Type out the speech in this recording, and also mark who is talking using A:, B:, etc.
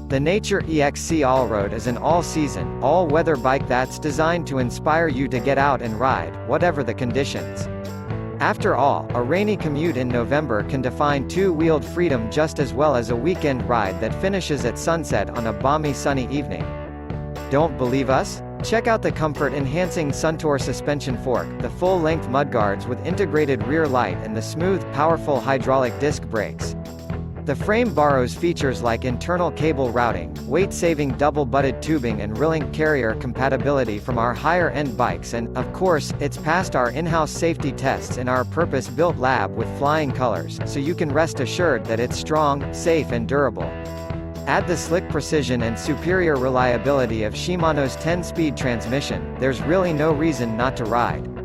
A: The NATURE EXC Allroad is an all-season, all-weather bike that's designed to inspire you to get out and ride, whatever the conditions. After all, a rainy commute in November can define two-wheeled freedom just as well as a weekend ride that finishes at sunset on a balmy sunny evening. Don't believe us? Check out the comfort-enhancing Suntour suspension fork, the full-length mudguards with integrated rear light and the smooth, powerful hydraulic disc brakes. The frame borrows features like internal cable routing, weight-saving double-butted tubing and railing carrier compatibility from our higher-end bikes and, of course, it's passed our in-house safety tests in our purpose-built lab with flying colors, so you can rest assured that it's strong, safe and durable. Add the slick precision and superior reliability of Shimano's 10-speed transmission, there's really no reason not to ride.